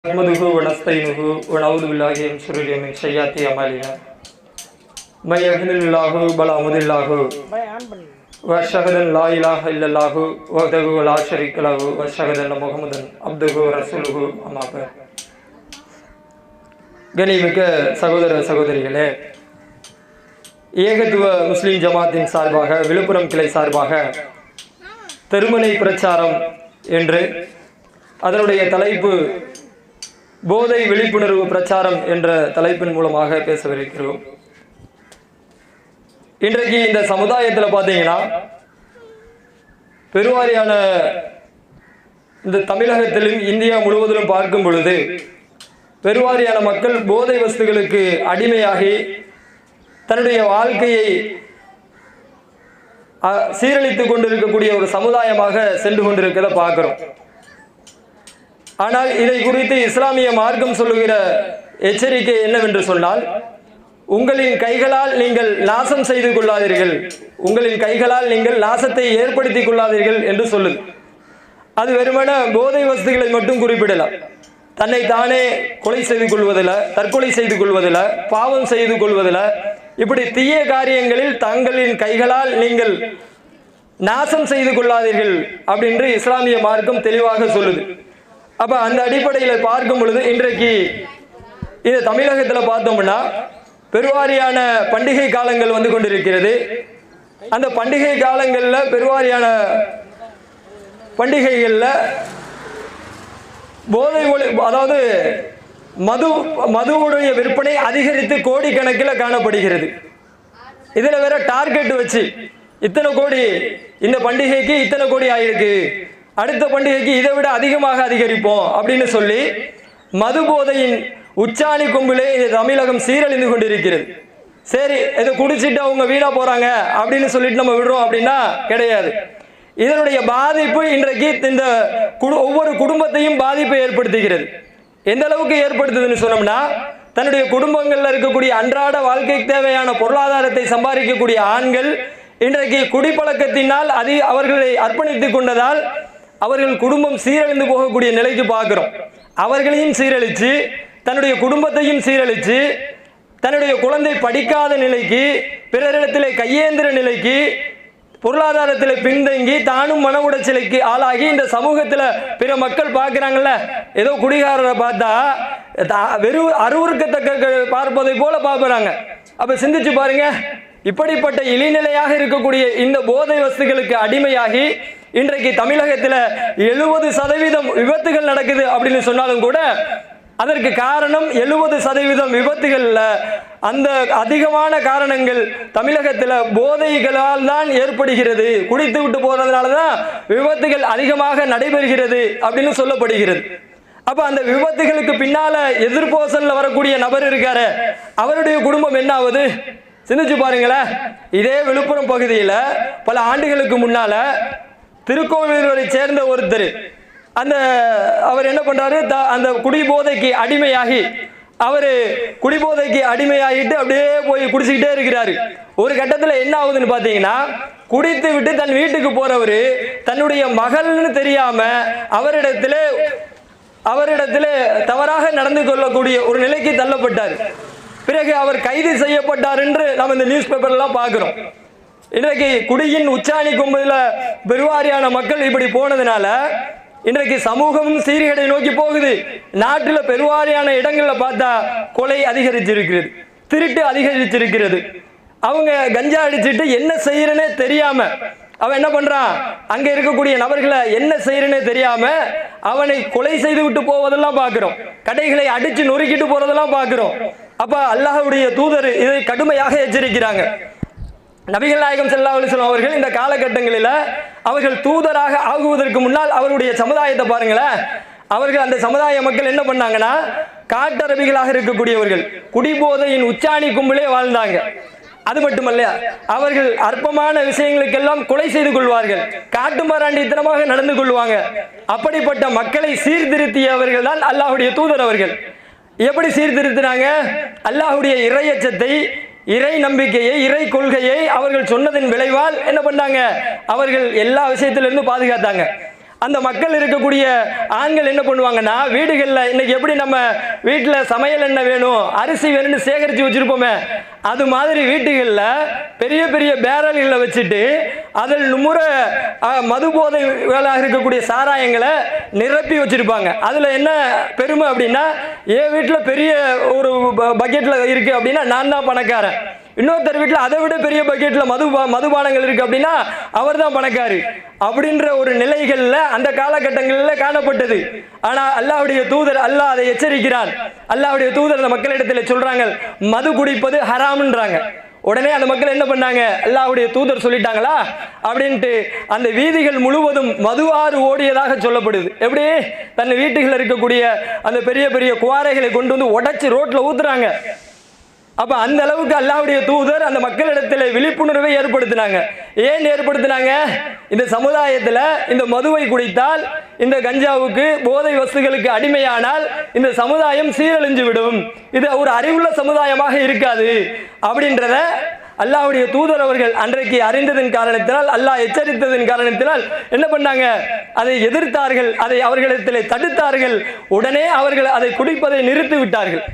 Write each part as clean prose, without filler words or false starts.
نحمده ونستعينه ونعوذ بالله من شرور سيئات أعمالنا من يهده الله فلا مضل له وأشهد أن لا إله إلا الله وحده لا شريك له وأشهد أن محمدا عبده ورسوله أما بعد. கண்ணியமிக்க சகோதர சகோதரிகளே, ஏகத்துவ முஸ்லிம் ஜமாத்தின் சார்பாக விழுப்புரம் கிளை சார்பாக திருமணை பிரச்சாரம் என்று அதனுடைய தலைப்பு போதை விழிப்புணர்வு பிரச்சாரம் என்ற தலைப்பின் மூலமாக பேசவிருக்கிறோம். இன்றைக்கு இந்த சமுதாயத்தில் பார்த்தீங்கன்னா பெருவாரியான இந்த தமிழகத்திலும் இந்தியா முழுவதிலும் பார்க்கும் பொழுது பெருவாரியான மக்கள் போதை வஸ்துகளுக்கு அடிமையாகி தன்னுடைய வாழ்க்கையை சீரழித்துக் கொண்டிருக்கக்கூடிய ஒரு சமுதாயமாக சென்று கொண்டிருக்கிறத பார்க்கிறோம். ஆனால் இதை குறித்து இஸ்லாமிய மார்க்கம் சொல்லுகிற எச்சரிக்கை என்னவென்று சொன்னால், உங்களின் கைகளால் நீங்கள் நாசம் செய்து கொள்ளாதீர்கள், உங்களின் கைகளால் நீங்கள் நாசத்தை ஏற்படுத்திக் கொள்ளாதீர்கள் என்று சொல்லுது. அது வெறுமன போதை வஸ்துகளை மட்டும் குறிப்பிடலாம். தன்னை தானே கொலை செய்து கொள்வதில், தற்கொலை செய்து கொள்வதில், பாவம் செய்து கொள்வதில், இப்படி தீய காரியங்களில் தங்களின் கைகளால் நீங்கள் நாசம் செய்து கொள்ளாதீர்கள் அப்படின்று இஸ்லாமிய மார்க்கம் தெளிவாக சொல்லுது. அப்ப அந்த அடிப்படையில் பார்க்கும் பொழுது இன்றைக்கு இது தமிழகத்தில் பார்த்தோம்னா பெருவாரியான பண்டிகை காலங்கள் வந்து கொண்டிருக்கிறது. அந்த பண்டிகை காலங்களில் பெருவாரியான பண்டிகைகளில் போதை ஒளி, அதாவது மதுவுடைய விற்பனை அதிகரித்து கோடிக்கணக்கில் காணப்படுகிறது. இதில் வேற டார்கெட் வச்சு இத்தனை கோடி, இந்த பண்டிகைக்கு இத்தனை கோடி ஆயிருக்கு, அடுத்த பண்டிகைக்கு இதை விட அதிகமாக அதிகரிப்போம் அப்படின்னு சொல்லி மது போதையின் உச்சாணி கும்பிலே இந்த தமிழகம் சீரழிந்து கொண்டிருக்கிறது. சரி, இதை குடிச்சிட்டு அவங்க வீணா போறாங்க அப்படின்னு சொல்லிட்டு நம்ம விடுறோம் அப்படின்னா கிடையாது. இதனுடைய பாதிப்பு இன்றைக்கு இந்த ஒவ்வொரு குடும்பத்தையும் பாதிப்பை ஏற்படுத்துகிறது. எந்த அளவுக்கு ஏற்படுத்துதுன்னு சொன்னோம்னா, தன்னுடைய குடும்பங்களில் இருக்கக்கூடிய அன்றாட வாழ்க்கைக்கு தேவையான பொருளாதாரத்தை சம்பாதிக்கக்கூடிய ஆண்கள் இன்றைக்கு குடிப்பழக்கத்தினால் அவர்களை அர்ப்பணித்துக் கொண்டதால் அவர்கள் குடும்பம் சீரழிந்து போகக்கூடிய நிலைக்கு பார்க்கிறோம். அவர்களையும் சீரழிச்சு, தன்னுடைய குடும்பத்தையும் சீரழிச்சு, தன்னுடைய குழந்தை படிக்காத நிலைக்கு, பிறரிடத்திலே கையேந்திர நிலைக்கு, பொருளாதாரத்தில் பின்தங்கி தானும் மன உடைச்சலுக்கு ஆளாகி இந்த சமூகத்தில் பிற மக்கள் பார்க்கிறாங்கல்ல, ஏதோ குடிகாரரை பார்த்தா வெறும் அருவருக்கத்தக்க பார்ப்பதை போல பார்ப்பறாங்க. அப்ப சிந்திச்சு பாருங்க, இப்படிப்பட்ட இழிநிலையாக இருக்கக்கூடிய இந்த போதை வஸ்துகளுக்கு அடிமையாகி இன்றைக்கு தமிழகத்தில் 70% விபத்துகள் நடக்குது அப்படின்னு சொன்னாலும் கூட அதற்கு காரணம் 70% விபத்துகள்ல அந்த அதிகமான காரணங்கள் தமிழகத்தில் போதைகளால் தான் ஏற்படுகிறது. குடித்து விட்டு போறதுனால தான் விபத்துகள் அதிகமாக நடைபெறுகிறது அப்படின்னு சொல்லப்படுகிறது. அப்ப அந்த விபத்துகளுக்கு பின்னால எதிர்போசல்ல வரக்கூடிய நபர் இருக்காரு, அவருடைய குடும்பம் என்ன ஆகுது? சிந்திச்சு பாருங்களேன். இதே விழுப்புரம் பகுதியில் பல ஆண்டுகளுக்கு முன்னால திருக்கோவிலூரை சேர்ந்த ஒருத்தர், அவர் என்ன பண்றாரு, அந்த குடிபோதைக்கு அடிமையாகி அவரு குடிபோதைக்கு அடிமையாகிட்டு அப்படியே போய் குடிச்சுக்கிட்டே இருக்கிறாரு. ஒரு கட்டத்தில் என்ன ஆகுதுன்னு பார்த்தீங்கன்னா, குடித்து விட்டு தன் வீட்டுக்கு போறவரு தன்னுடைய மகள்னு தெரியாம அவரிடத்திலே தவறாக நடந்து கொள்ளக்கூடிய ஒரு நிலைக்கு தள்ளப்பட்டார். பிறகு அவர் கைது செய்யப்பட்டார் என்று நாம் இந்த நியூஸ் பேப்பர்லாம் பார்க்கிறோம். இன்றைக்கு குடியின் உச்சாணி கும்பல பெருவாரியான மக்கள் இப்படி போனதுனால இன்றைக்கு சமூகமும் சீர்கேடை நோக்கி போகுது. நாட்டில் பெருவாரியான இடங்களில் பார்த்தா கொலை அதிகரிச்சிருக்கிறது, திருட்டு அதிகரிச்சிருக்கிறது. அவங்க கஞ்சா அடிச்சுட்டு என்ன செய்யறனே தெரியாம அவன் என்ன பண்றான், அங்க இருக்கக்கூடிய நபர்களை என்ன செய்யறனே தெரியாம அவனை கொலை செய்து விட்டு போவதெல்லாம் பார்க்கிறோம். கடைகளை அடிச்சு நொறுக்கிட்டு போறதெல்லாம் பார்க்கிறோம். அப்ப அல்லாஹ்வுடைய தூதர் இதை கடுமையாக எச்சரிக்கிறாங்க. நபிகள் நாயகம் ஸல்லல்லாஹு அலைஹி வஸல்லம் அவர்கள் இந்த காலகட்டங்களில் அவர்கள் தூதராக ஆகுவதற்கு முன்னால் அவருடைய சமுதாயத்தை பாருங்களேன். அவர்கள் அந்த சமுதாய மக்கள் என்ன பண்ணாங்கன்னா, காட்டரபிகளாக இருக்கக்கூடியவர்கள் குடிபோதையின் உச்சாணி கும்பலே வாழ்ந்தாங்க. அது மட்டுமல்ல, அவர்கள் அற்பமான விஷயங்களுக்கெல்லாம் கொலை செய்து கொள்வார்கள், காட்டுமராண்டித்தனமாக நடந்து கொள்வாங்க. அப்படிப்பட்ட மக்களை சீர்திருத்தியவர்கள் தான் அல்லாஹ்வுடைய தூதர் அவர்கள். எப்படி சீர்திருத்தினாங்க? அல்லாஹ்வுடைய இறையச்சத்தை, இறை நம்பிக்கையை, இறை கொள்கையை அவர்கள் சொன்னதின் விளைவால் என்ன பண்ணாங்க, அவர்கள் எல்லா விஷயத்திலிருந்து பாதுகாத்தாங்க. அந்த மக்கள் இருக்கக்கூடிய ஆண்கள் என்ன பண்ணுவாங்கன்னா, வீடுகளில் இன்னைக்கு எப்படி நம்ம வீட்டில் சமையல் எண்ணெய் வேணும், அரிசி வேணும்னு சேகரித்து வச்சிருப்போமே, அது மாதிரி வீட்டுகளில் பெரிய பெரிய பேரல்களை வச்சுட்டு அதில் முறை மது போதைகளாக இருக்கக்கூடிய சாராயங்களை நிரப்பி வச்சிருப்பாங்க. அதில் என்ன பெருமை அப்படின்னா, என் வீட்டில் பெரிய ஒரு பக்கெட்டில் இருக்கு அப்படின்னா நான் தான் பணக்காரன், இன்னொருத்தர் வீட்டில் அதை விட பெரிய பக்கெட்டில் மதுபானங்கள் இருக்கு அப்படின்னா அவர் தான் பணக்காரு அப்படின்ற ஒரு நிலைகளில் அந்த காலகட்டங்களில் காணப்பட்டது. ஆனால் அல்லாஹ்வுடைய தூதர், அல்லாஹ் அதை எச்சரிக்கிறான். அல்லாஹ்வுடைய தூதர் அந்த மக்களிடத்தில் சொல்றாங்க, மது குடிப்பது ஹராம்ன்றாங்க. உடனே அந்த மக்கள் என்ன பண்ணாங்க, அல்லாஹ்வுடைய தூதர் சொல்லிட்டாங்களா அப்படின்ட்டு அந்த வீதிகள் முழுவதும் மது ஆறு ஓடியதாக சொல்லப்படுது. எப்படி தன் வீட்டுகளில் இருக்கக்கூடிய அந்த பெரிய பெரிய குவாரைகளை கொண்டு வந்து உடைச்சு ரோட்ல ஊத்துறாங்க. அப்ப அந்த அளவுக்கு அல்லாஹ்வுடைய தூதர் அந்த மக்களிடத்தில் விழிப்புணர்வை ஏற்படுத்தினாங்க. ஏன் ஏற்படுத்தினாங்க? இந்த சமுதாயத்தில் இந்த மதுவை குடித்தால், இந்த கஞ்சாவுக்கு போதை வஸ்துகளுக்கு அடிமையானால் இந்த சமுதாயம் சீரழிஞ்சு விடும், இது ஒரு அறிவுள்ள சமுதாயமாக இருக்காது அப்படின்றத அல்லாஹ்வுடைய தூதர் அவர்கள் அன்றைக்கு அறிந்ததன் காரணத்தினால், அல்லாஹ் எச்சரித்ததன் காரணத்தினால் என்ன பண்ணாங்க, அதை எதிர்த்தார்கள், அதை அவர்களிடத்தில் தடுத்தார்கள். உடனே அவர்கள் அதை குடிப்பதை நிறுத்தி விட்டார்கள்.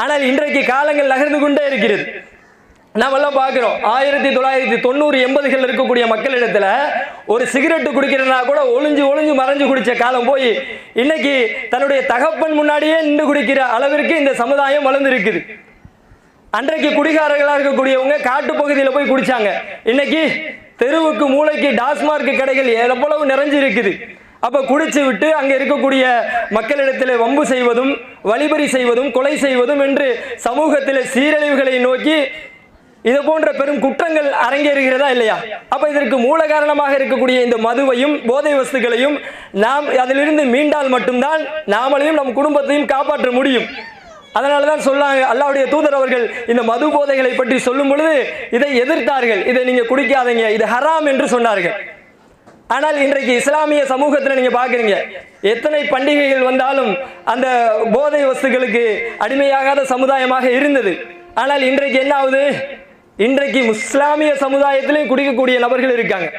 ஆனால் இன்றைக்கு காலங்கள் நகர்ந்து கொண்டே இருக்கிறது. நாம் எல்லாம் பார்க்கிறோம், 1990 80கள் இருக்கக்கூடிய மக்களிடத்துல ஒரு சிகரெட் குடிக்கிறனா கூட ஒளிஞ்சு ஒளிஞ்சு மறைஞ்சு குடிச்ச காலம் போய் இன்னைக்கு தன்னுடைய தகப்பன் முன்னாடியே நின்று குடிக்கிற அளவிற்கு இந்த சமுதாயம் வளர்ந்து இருக்குது. அன்றைக்கு குடிகாரர்களாக இருக்கக்கூடியவங்க காட்டு பகுதியில் போய் குடிச்சாங்க, இன்னைக்கு தெருவுக்கு மூளைக்கு டாஸ்மார்க் கடைகள் எவ்வளவு நிறைஞ்சு இருக்குது. அப்ப குடிச்சு விட்டு அங்க இருக்கக்கூடிய மக்களிடத்தில் வம்பு செய்வதும், வழிபறி செய்வதும், கொலை செய்வதும் என்று சமூகத்தில் சீரழிவுகளை நோக்கி இது போன்ற பெரும் குற்றங்கள் அரங்கேறுகிறதா இல்லையா? அப்ப இதற்கு மூல காரணமாக இருக்கக்கூடிய இந்த மதுவையும் போதை வஸ்துகளையும் நாம் அதிலிருந்து மீண்டால் மட்டும்தான் நாமளையும் நம் குடும்பத்தையும் காப்பாற்ற முடியும். அதனாலதான் சொல்லாங்க, அல்லாஹ்வுடைய தூதர் அவர்கள் இந்த மது போதைகளை பற்றி சொல்லும் பொழுது இதை எதிர்த்தார்கள். இதை நீங்க குடிக்காதீங்க, இது ஹராம் என்று சொன்னார்கள். ஆனால் இன்றைக்கு இஸ்லாமிய சமூகத்தில் நீங்க பாக்குறீங்க, எத்தனை பண்டிகைகள் வந்தாலும் அந்த போதை வஸ்துகளுக்கு அடிமையாகாத சமுதாயமாக இருந்தது. ஆனால் இன்றைக்கு என்ன ஆகுது, இன்றைக்கு இஸ்லாமிய சமுதாயத்திலும் குடிக்கக்கூடிய நபர்கள் இருக்காங்க.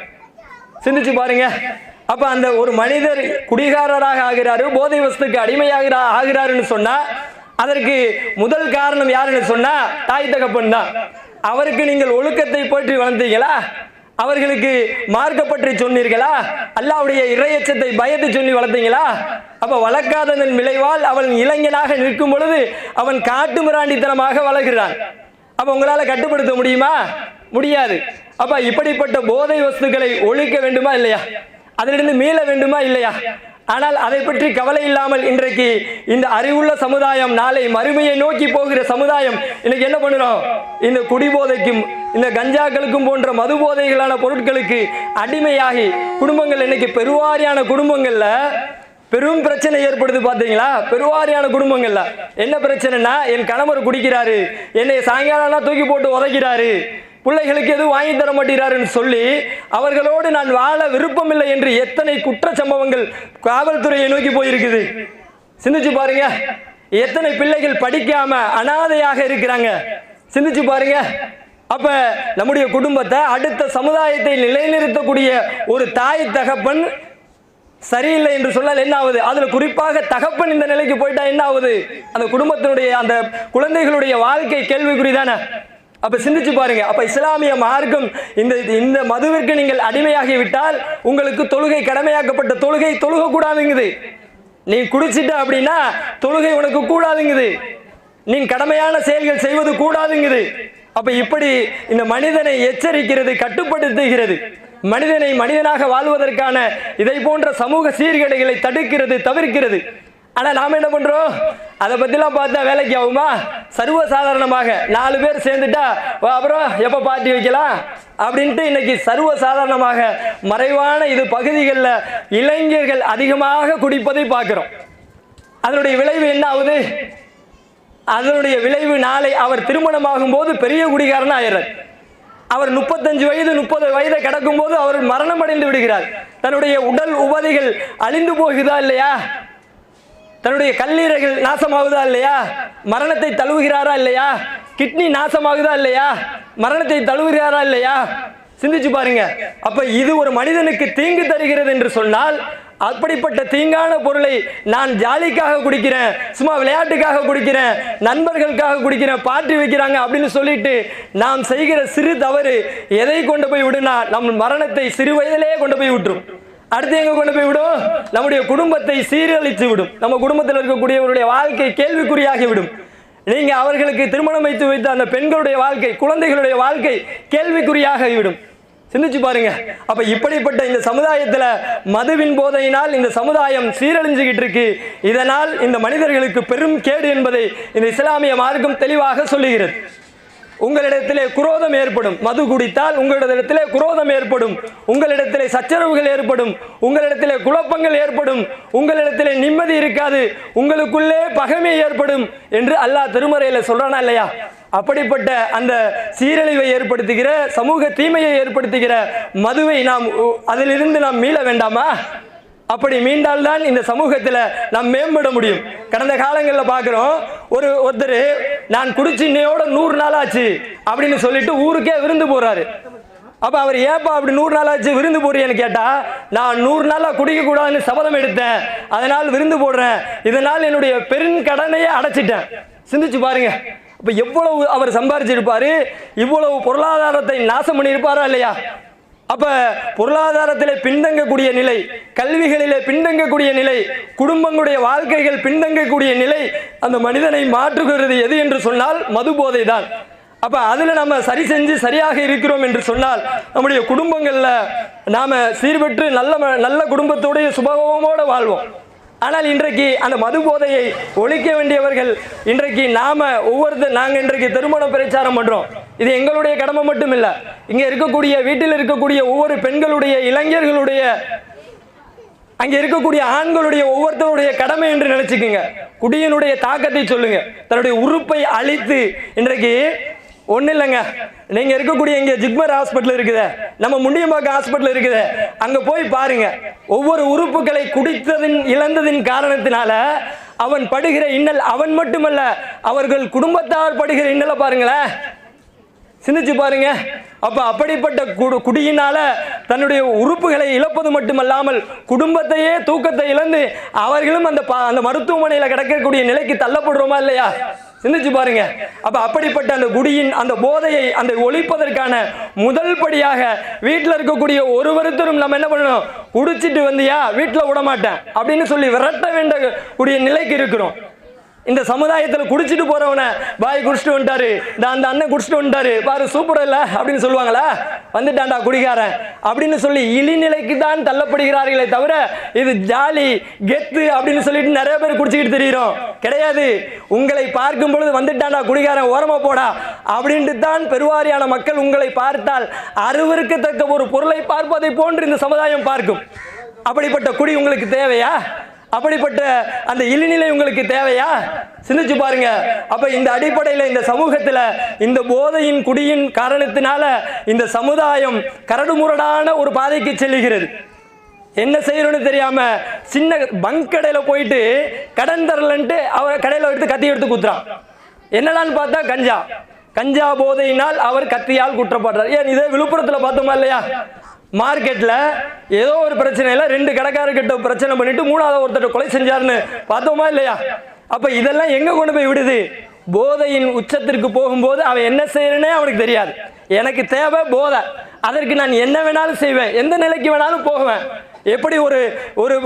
சிந்திச்சு பாருங்க. அப்ப அந்த ஒரு மனிதர் குடிகாரராக ஆகிறாரு, போதை வஸ்துக்கு அடிமையாக ஆகிறாருன்னு சொன்னா அதற்கு முதல் காரணம் யாருன்னு சொன்னா தாய் தகப்பன் தான். அவருக்கு நீங்கள் ஒழுக்கத்தை பற்றி வளர்ந்தீங்களா? அவர்களுக்கு மார்க்க பற்றி சொன்னீர்களா? அல்லாஹ்வுடைய இறையச்சத்தை பயத்தை சொல்லி வளர்த்தீங்களா? அப்ப வளர்க்காததன் விளைவால் அவன் இளைஞனாக நிற்கும் பொழுது அவன் காட்டு மிராண்டித்தனமாக வளர்கிறான். அப்ப உங்களால கட்டுப்படுத்த முடியுமா? முடியாது. அப்ப இப்படிப்பட்ட போதை வஸ்துக்களை ஒழிக்க வேண்டுமா இல்லையா? அதிலிருந்து மீள வேண்டுமா இல்லையா? ஆனால் அதை பற்றி கவலை இல்லாமல் இன்றைக்கு இந்த அறிவுள்ள சமுதாயம் நாளை மறுமையை நோக்கி போகிற சமுதாயம் இன்னைக்கு என்ன பண்ணுறோம், இந்த குடிபோதைக்கும் இந்த கஞ்சாக்களுக்கும் போன்ற மது போதைகளான பொருட்களுக்கு அடிமையாகி குடும்பங்கள் இன்னைக்கு பெருவாரியான குடும்பங்கள்ல பெரும் பிரச்சனை ஏற்படுது. பாத்தீங்களா? பெருவாரியான குடும்பங்கள்ல என்ன பிரச்சனைனா, என் கணவர் குடிக்கிறாரு, என்னை சாயங்காலம் தூக்கி போட்டு உதைக்கிறாரு, பிள்ளைகளுக்கு எதுவும் வாங்கி தர மாட்டேறாருன்னு சொல்லி அவர்களோடு நான் வாழ விருப்பமில்லை என்று எத்தனை குற்ற சம்பவங்கள் காவல்துறையை நோக்கி போயிருக்குது. சிந்திச்சு பாருங்க. எத்தனை பிள்ளைகள் படிக்காம அனாதையாக இருக்கிறாங்க. சிந்திச்சு பாருங்க. அப்ப நம்முடைய குடும்பத்தை, அடுத்த சமுதாயத்தை நிலைநிறுத்தக்கூடிய ஒரு தாய் தகப்பன் சரியில்லை என்று சொன்னால் என்ன ஆகுது? அதுல குறிப்பாக தகப்பன் இந்த நிலைக்கு போயிட்டா என்ன ஆகுது? அந்த குடும்பத்தினுடைய அந்த குழந்தைகளுடைய வாழ்க்கை கேள்விக்குறிதானே. அப்ப சிந்திச்சு பாருங்க. அப்ப இஸ்லாமிய மார்க்கம் இந்த மதுவிற்கு நீங்கள் அடிமையாகி விட்டால் உங்களுக்கு தொழுகை, கடமையாக்கப்பட்ட தொழுகை தொழுக கூடாதுங்குது. நீ குடிச்சிட்ட அப்படின்னா தொழுகை உனக்கு கூடாதுங்குது. நீ கடமையான செயல்கள் செய்வது கூடாதுங்குது. அப்ப இப்படி இந்த மனிதனை எச்சரிக்கிறது, கட்டுப்படுத்துகிறது, மனிதனை மனிதனாக வாழ்வதற்கான இதை போன்ற சமூக சீர்கேடுகளை தடுக்கிறது, தவிர்க்கிறது. ஆனா நாம என்ன பண்றோம், அதை பத்திலாம் பார்த்தா வேலைக்கு ஆகுமா? சர்வசாதாரணமாக 4 பேர் சேர்ந்துட்டா அப்புறம் எப்ப பார்ட்டி வைக்கலாம் அப்படின்ட்டு இன்னைக்கு சர்வசாதாரணமாக மறைவான இது பகுதிகளில் இளைஞர்கள் அதிகமாக குடிப்பதை பார்க்கிறோம். அதனுடைய விளைவு என்ன ஆகுது? அதனுடைய விளைவு நாளை அவர் திருமணமாகும் போது பெரிய குடிகாரன் ஆயிடுறார். அவர் 35 வயது 30 வயதை கடக்கும் போது அவர் மரணம் அடைந்து விடுகிறார். தன்னுடைய உடல் உபாதைகள் அழிந்து போகுதா இல்லையா? தன்னுடைய கல்லீரல்கள் நாசமாகுதா இல்லையா? மரணத்தை தழுவுகிறாரா இல்லையா? கிட்னி நாசமாகுதா இல்லையா? மரணத்தை தழுவுகிறாரா இல்லையா? சிந்திச்சு பாருங்க. அப்ப இது ஒரு மனிதனுக்கு தீங்கு தருகிறது என்று சொன்னால், அப்படிப்பட்ட தீங்கான பொருளை நான் ஜாலிக்காக குடிக்கிறேன், சும்மா விளையாட்டுக்காக குடிக்கிறேன், நண்பர்களுக்காக குடிக்கிறேன், பார்ட்டி வைக்கிறாங்க அப்படின்னு சொல்லிட்டு நாம் செய்கிற சிறு தவறு எதை கொண்டு போய் விடுனா, நம் மரணத்தை சிறு வயதிலேயே கொண்டு போய் விட்டுரும். அடுத்து எங்க கொண்டு போய் விடும்? நம்முடைய குடும்பத்தை சீரழித்து விடும். நம்ம குடும்பத்தில் இருக்கக்கூடியவருடைய வாழ்க்கை கேள்விக்குறியாகி விடும். நீங்க அவர்களுக்கு திருமணம் வைத்த அந்த பெண்களுடைய வாழ்க்கை, குழந்தைகளுடைய வாழ்க்கை கேள்விக்குறியாகிவிடும். சிந்திச்சு பாருங்க. அப்ப இப்படிப்பட்ட இந்த சமுதாயத்துல மதுவின் போதையினால் இந்த சமுதாயம் சீரழிஞ்சுகிட்டு இருக்கு. இதனால் இந்த மனிதர்களுக்கு பெரும் கேடு என்பதை இந்த இஸ்லாமிய மார்க்கம் தெளிவாக சொல்லுகிறது. உங்களிடத்திலே குரோதம் ஏற்படும், மது குடித்தால் உங்களிடத்திலே குரோதம் ஏற்படும், உங்களிடத்திலே சச்சரவுகள் ஏற்படும், உங்களிடத்திலே குழப்பங்கள் ஏற்படும், உங்களிடத்திலே நிம்மதி இருக்காது, உங்களுக்குள்ளே பகைமை ஏற்படும் என்று அல்லாஹ் திருமறையில சொல்றானா இல்லையா? அப்படிப்பட்ட அந்த சீரழிவை ஏற்படுத்துகிற, சமூக தீமையை ஏற்படுத்துகிற மதுவை அதிலிருந்து நாம் மீள வேண்டாமா? அப்படி மீண்டால்தான் இந்த சமூகத்தில் நாம் மேம்பட முடியும். கடந்த காலங்களில் பார்க்கிறோம், ஒருத்தர் நான் குடிச்சு இன்னையோட 100 நாள் ஆச்சு அப்படின்னு சொல்லிட்டு ஊருக்கே விருந்து போறாரு. அப்ப அவர் ஏப்பா அப்படி 100 நாள் ஆச்சு விருந்து போறீன்னு கேட்டா, நான் 100 நாளா குடிக்க கூடாதுன்னு சபதம் எடுத்தேன், அதனால் விருந்து போடுறேன், இதனால் என்னுடைய பெருங்கடனையே அடைச்சிட்டேன். சிந்திச்சு பாருங்க. அப்ப எவ்வளவு அவர் சம்பாதிச்சிருப்பாரு, இவ்வளவு பொருளாதாரத்தை நாசம் பண்ணியிருப்பாரா இல்லையா? அப்ப பொருளாதாரத்திலே பின்தங்கக்கூடிய நிலை, கல்விகளிலே பின்தங்கக்கூடிய நிலை, குடும்பங்களுடைய வாழ்க்கைகள் பின்தங்கக்கூடிய நிலை அந்த மனிதனை மாற்றுகிறது எது என்று சொன்னால் மது போதை தான். அப்ப அதுல நம்ம சரி செஞ்சு சரியாக இருக்கிறோம் என்று சொன்னால் நம்முடைய குடும்பங்கள்ல நாம சீர்பெற்று நல்ல குடும்பத்தோடைய சுபகமோட வாழ்வோம். ஆனால் இன்றைக்கு அந்த மது போதையை ஒழிக்க வேண்டியவர்கள் இன்றைக்கு நாங்க இன்றைக்கு திருமண பிரச்சாரம் பண்றோம். இது எங்களுடைய கடமை மட்டும் இல்ல, இங்க இருக்கக்கூடிய வீட்டில் இருக்கக்கூடிய ஒவ்வொரு பெண்களுடைய, இளைஞர்களுடைய, அங்க இருக்கக்கூடிய ஆண்களுடைய ஒவ்வொருத்தருடைய கடமை என்று நினைச்சுக்குங்க. குடியினுடைய தாக்கத்தை சொல்லுங்க. தன்னுடைய உறுப்பை அழித்து இன்றைக்கு ஒன்றும் இல்லைங்க, நீங்க இருக்கக்கூடிய இங்க ஜிப்மர் ஹாஸ்பிட்டல் இருக்குது, நம்ம முண்டியம்பாக்கம் ஹாஸ்பிட்டல் இருக்குது, அங்க போய் பாருங்க. ஒவ்வொரு உறுப்புகளை குடித்ததின் இழந்ததின் காரணத்தினால அவன் படுகிற இன்னல், அவன் மட்டுமல்ல அவர்கள் குடும்பத்தார் படுகிற இன்னலை பாருங்களேன், சிந்திச்சு பாருங்க. அப்ப அப்படிப்பட்ட குடியினால தன்னுடைய உறுப்புகளை இழப்பது மட்டுமல்லாமல் குடும்பத்தையே தூக்கத்தை இழந்து அவர்களும் அந்த மருத்துவமனையில கிடக்கக்கூடிய நிலைக்கு தள்ளப்படுறோமா இல்லையா? சிந்திச்சு பாருங்க. அப்ப அப்படிப்பட்ட அந்த குடியின் அந்த போதையை அந்த ஒழிப்பதற்கான முதல் படியாக வீட்டில் இருக்கக்கூடிய ஒருவருத்தரும் நம்ம என்ன பண்ணணும்? குடிச்சிட்டு வந்தியா வீட்டில் விட மாட்டேன் அப்படின்னு சொல்லி விரட்ட வேண்டிய நிலைக்கு இருக்கிறோம். இந்த சமுதாயத்தில் குடிச்சிட்டு போறவனை பாய் குடிச்சிட்டு வந்துட்டாரு, அந்த அண்ணன் குடிச்சிட்டு வந்துட்டாரு பாரு சூப்பர் இல்ல அப்படின்னு சொல்லுவாங்களா? வந்துட்டான்டா குடிகாரன் அப்படின்னு சொல்லி இழிநிலைக்கு தான் தள்ளப்படுகிறார்களே தவிர இது ஜாலி கெத்து அப்படின்னு சொல்லிட்டு நிறைய பேர் குடிச்சுக்கிட்டு தெரியுறோம் கிடையாது. உங்களை பார்க்கும் பொழுது வந்துட்டான்டா குடிகாரன் ஓரமா போடா அப்படின்ட்டு தான் பெருவாரியான மக்கள் உங்களை பார்த்தால் அருவருக்கத்தக்க ஒரு பொருளை பார்ப்பதை போன்று இந்த சமுதாயம் பார்க்கும். அப்படிப்பட்ட குடி உங்களுக்கு தேவையா? அப்படிப்பட்ட அந்த இழிநிலை உங்களுக்கு தேவையா? சிந்திச்சு பாருங்க. அப்ப இந்த அடிப்படையில் இந்த சமூகத்தில் இந்த போதையின் குடியின் காரணத்தினால இந்த சமுதாயம் கரடுமுரடான ஒரு பாதைக்கு செல்லுகிறது. என்ன செய்யணும்னு தெரியாம சின்ன பங்க் கடையில போயிட்டு கடன் தரலன்ட்டு அவர் கடையில எடுத்து கத்தி எடுத்து குத்துறான். என்னடான்னு பார்த்தா கஞ்சா போதையினால் அவர் கத்தியால் குற்றப்படுறார். ஏன் இதே விழுப்புரத்தில் பார்த்தோமா இல்லையா? மார்க்கெட்ல ஏதோ ஒரு பிரச்சனையில 2 கடைக்காரர்கிட்ட பிரச்சனை பண்ணிட்டு 3வது ஒருத்தர் கொலை செஞ்சாருன்னு பார்த்தோமா இல்லையா? அப்ப இதெல்லாம் எங்க கொண்டு போய் விடுது? போதையின் உச்சத்திற்கு போகும்போது அவன் என்ன செய்யறனே அவனுக்கு தெரியாது. எனக்கு தேவை போதை, அதற்கு நான் என்ன வேணாலும் செய்வேன், எந்த நிலைக்கு வேணாலும் போவேன். எப்படி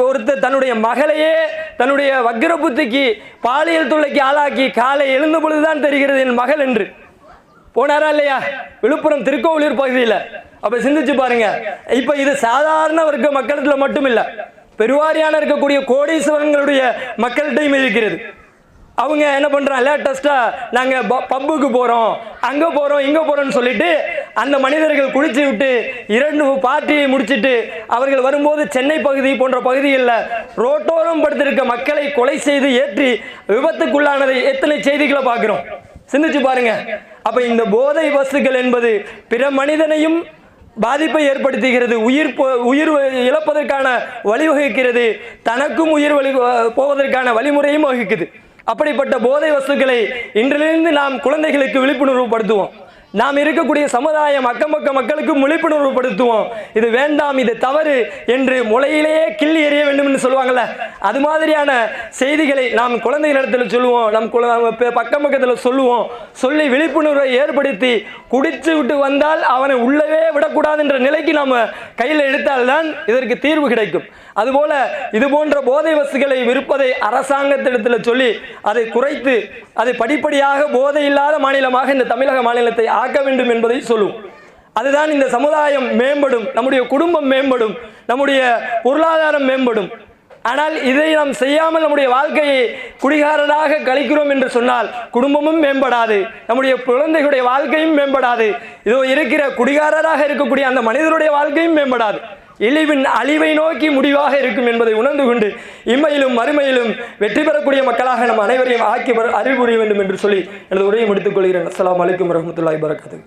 ஒருத்தர் தன்னுடைய மகளையே தன்னுடைய வக்கிர புத்திக்கு பாலியல் தொல்லைக்கு ஆளாக்கி காலை எழுந்த பொழுதுதான் தெரிகிறது என் மகள் என்று போனாரா இல்லையா? விழுப்புரம் திருக்கோவிலூர் பகுதியில். அப்ப சிந்திச்சு பாருங்க. இப்ப இது சாதாரண வர்க்க மக்களத்துல மட்டும் இல்ல, பெருவாரியான இருக்கக்கூடிய கோடீஸ்வரங்களுடைய மக்கள்கிட்டையும் இருக்கிறது. அவங்க என்ன பண்றாங்க? லேட்டஸ்டா நாங்க பப்புக்கு போறோம், அங்க போறோம், இங்க போறோம்னு சொல்லிட்டு அந்த மனிதர்கள் குடிச்சு விட்டு 2 பார்ட்டியை முடிச்சிட்டு அவர்கள் வரும்போது சென்னை பகுதி போன்ற பகுதிகளில் ரோட்டோரம் படுத்திருக்க மக்களை கொலை செய்து ஏற்றி விபத்துக்குள்ளானதை எத்தனை செய்திகளை பார்க்கிறோம். சிந்திச்சு பாருங்க. அப்ப இந்த போதை வஸ்துக்கள் என்பது பிற மனிதனையும் பாதிப்பை ஏற்படுத்துகிறது, உயிர் இழப்பதற்கான வழிவகுக்கிறது, தனக்கும் உயிர் போவதற்கான வழிமுறையும் வகுக்குது. அப்படிப்பட்ட போதை வஸ்துக்களை இன்றிலிருந்து நாம் குழந்தைகளுக்கு விழிப்புணர்வு படுத்துவோம். நாம் இருக்கக்கூடிய சமுதாயம் அக்கம் பக்க மக்களுக்கு விழிப்புணர்வு படுத்துவோம். இது வேண்டாம், இது தவறு என்று முளையிலேயே கிள்ளி எறிய வேண்டும் என்று சொல்லுவாங்கல்ல, அது மாதிரியான செய்திகளை நாம் குழந்தைகளிடத்தில் சொல்லுவோம், நம் பக்கம் பக்கத்தில் சொல்லுவோம். சொல்லி விழிப்புணர்வை ஏற்படுத்தி குடித்து விட்டு வந்தால் அவனை உள்ளவே விடக்கூடாது என்ற நிலைக்கு நாம் கையில் எடுத்தால்தான் இதற்கு தீர்வு கிடைக்கும். அதுபோல இது போன்ற போதை வஸ்துகளை விற்பதை அரசாங்கத்திடத்தில் சொல்லி அதை குறைத்து அதை படிப்படியாக போதை இல்லாத மாநிலமாக இந்த தமிழக மாநிலத்தை ஆக்க வேண்டும் என்பதை சொல்லும். அதுதான் இந்த சமுதாயம் மேம்படும், நம்முடைய குடும்பம் மேம்படும், நம்முடைய பொருளாதாரம் மேம்படும். ஆனால் இதை நாம் செய்யாமல் நம்முடைய வாழ்க்கையை குடிகாரராக கழிக்கிறோம் என்று சொன்னால் குடும்பமும் மேம்படாது, நம்முடைய குழந்தைகளுடைய வாழ்க்கையும் மேம்படாது, இதோ இருக்கிற குடிகாரராக இருக்கக்கூடிய அந்த மனிதருடைய வாழ்க்கையும் மேம்படாது. இழிவின் அழிவை நோக்கி முடிவாக இருக்கும் என்பதை உணர்ந்து கொண்டு இம்மையிலும் மறுமையிலும் வெற்றி பெறக்கூடிய மக்களாக நம் அனைவரையும் ஆக்கி அருள் புரிய வேண்டும் என்று சொல்லி எனது உரையை முடித்துக் கொள்கிறேன். அஸ்ஸலாமு அலைக்கும் வரஹ்மத்துல்லாஹி வபரகாத்துஹு.